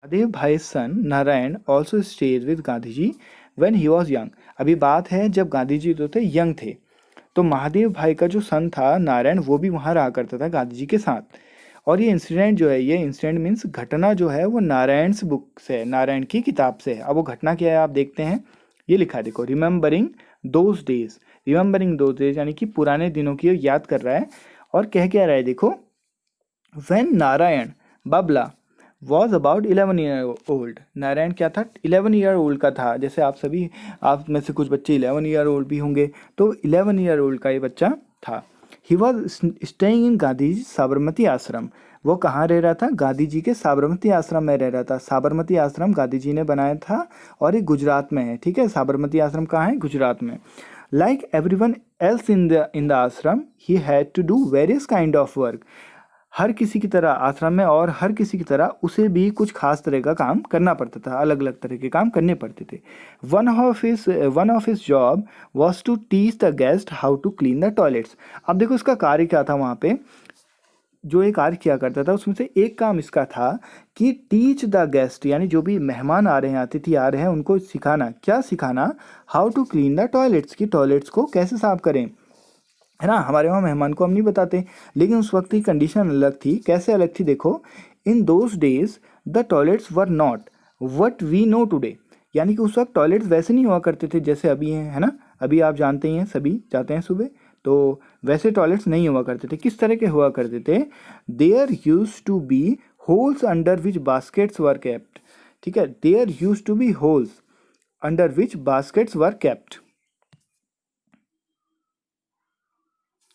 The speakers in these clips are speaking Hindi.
Mahadev bhai son Narayan also stayed with Gandhi ji when he was young. अभी बात है जब गांधी जी जो थे यंग थे, तो महादेव भाई का जो सन था नारायण वो भी वहाँ रहा करता था गांधी जी के साथ। और ये इंसिडेंट जो है, ये इंसिडेंट मीन्स घटना जो है वो नारायण्स बुक से है, नारायण की किताब से है। अब वो घटना क्या है आप देखते हैं, ये लिखा है देखो, remembering those days. Remembering those days यानी कि पुराने दिनों की याद कर रहा है। और कह क्या रहा है देखो, when Narayan Babla was about 11 year old. Narayan क्या था, 11 ईयर ओल्ड का था। जैसे आप सभी, आप में से कुछ बच्चे 11 ईयर ओल्ड भी होंगे, तो 11 ईयर ओल्ड का ये बच्चा था। He was staying in Gandhi ji Sabarmati ashram. वो कहाँ रह रहा था, गांधी जी के साबरमती आश्रम में रह रहा था। साबरमती आश्रम गांधी जी ने बनाया था और ये गुजरात में है, ठीक है। साबरमती आश्रम कहाँ है, गुजरात में। Like everyone else in the ashram he had to do various kind of work. हर किसी की तरह आश्रम में और हर किसी की तरह उसे भी कुछ खास तरह का काम करना पड़ता था, अलग अलग तरह के काम करने पड़ते थे। One of his job was to teach the guest how to clean the toilets. अब देखो इसका कार्य क्या था, वहाँ पे जो एक कार्य किया करता था उसमें से एक काम इसका था कि टीच द गेस्ट, यानी जो भी मेहमान आ रहे हैं, अतिथि आ रहे हैं, उनको सिखाना। क्या सिखाना, how to clean the toilets, की टॉयलेट्स को कैसे साफ करें, है ना। हमारे वहाँ मेहमान को हम नहीं बताते, लेकिन उस वक्त की कंडीशन अलग थी। कैसे अलग थी देखो, in those days the toilets were not what we know today. यानी कि उस वक्त टॉयलेट्स वैसे नहीं हुआ करते थे जैसे अभी हैं, है ना। अभी आप जानते ही हैं, सभी जाते हैं सुबह, तो वैसे टॉयलेट्स नहीं हुआ करते थे। किस तरह के हुआ करते थे, there used to be holes under which baskets were kept. ठीक है, there used to be holes under which baskets were kept.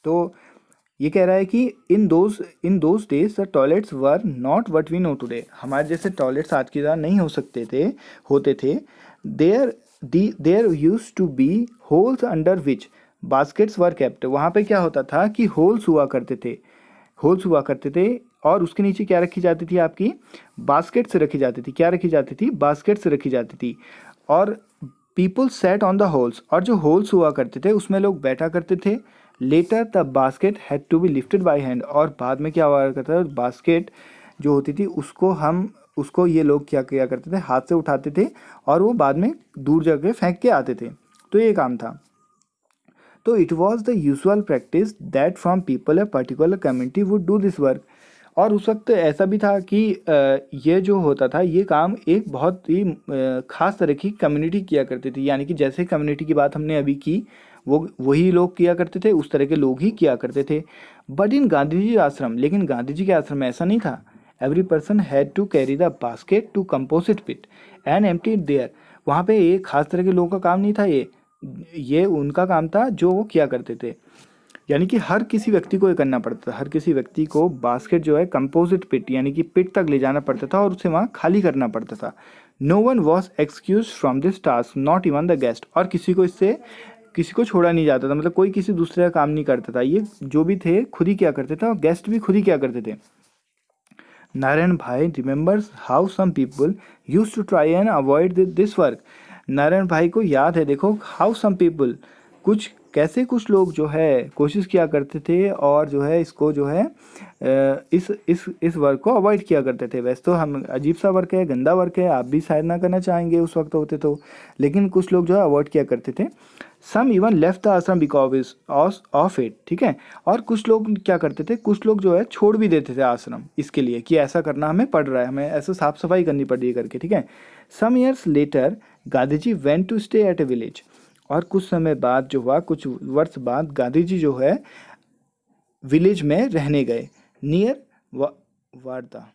तो ये कह रहा है कि in those days the toilets were not what we know today. हमारे जैसे टॉयलेट्स आज की तरह नहीं होते थे। There used to be holes under which baskets were kept. वहाँ पे क्या होता था कि होल्स हुआ करते थे, और उसके नीचे क्या रखी जाती थी, आपकी बास्केट्स रखी जाती थी। क्या रखी जाती थी, बास्केट्स रखी जाती थी। और people set on the holes, और जो होल्स हुआ करते थे उसमें लोग बैठा करते थे। Later the basket had to be lifted by hand. और बाद में क्या हुआ करता था, बास्केट जो होती थी उसको ये लोग क्या किया करते थे, हाथ से उठाते थे और वो बाद में दूर जगह फेंक के आते थे। तो ये काम था। तो it was the usual practice that from people a particular community would do this work. और उस वक्त ऐसा भी था कि ये जो होता था, ये काम एक बहुत ही खास तरह की कम्युनिटी किया करती थी। यानी कि जैसे कम्युनिटी की बात हमने अभी की, वो वही लोग किया करते थे, उस तरह के लोग ही किया करते थे। बट इन गांधी जी आश्रम, लेकिन गांधी जी के आश्रम में ऐसा नहीं था। Every person had to carry the basket to composite pit and empty it there. वहाँ पे एक खास तरह के लोगों का काम नहीं था, ये उनका काम था जो वो किया करते थे। यानी कि हर किसी व्यक्ति को ये करना पड़ता था। हर किसी व्यक्ति को बास्केट जो है कंपोजिट पिट यानी कि पिट तक ले जाना पड़ता था और उसे वहाँ खाली करना पड़ता था। No one was excuse from this task, not even the guest. और किसी को छोड़ा नहीं जाता था, मतलब कोई किसी दूसरे का काम नहीं करता था। ये जो भी थे खुद ही किया करते थे और गेस्ट भी खुद ही किया करते थे। नारायण भाई remembers how some people used to try and avoid this work. Narayan भाई को याद है देखो, हाउ सम पीपल, कुछ लोग जो है कोशिश किया करते थे और जो है इसको जो है इस वर्क को अवॉइड किया करते थे। वैसे तो हम अजीब सा वर्क है, गंदा वर्क है, आप भी शायद ना करना चाहेंगे उस वक्त होते तो, लेकिन कुछ लोग जो है अवॉइड किया करते थे। सम इवन लेफ्ट द आश्रम बिकॉज ऑफ इट। ठीक है, और कुछ लोग क्या करते थे, कुछ लोग जो है छोड़ भी देते थे आश्रम इसके लिए कि ऐसा करना हमें पड़ रहा है, हमें ऐसा साफ सफाई करनी पड़ रही है करके। ठीक है, some years later Gandhi ji went to stay at a village. और कुछ समय बाद जो हुआ, कुछ वर्ष बाद गांधी जी जो है विलेज में रहने गए, नियर वार्धा।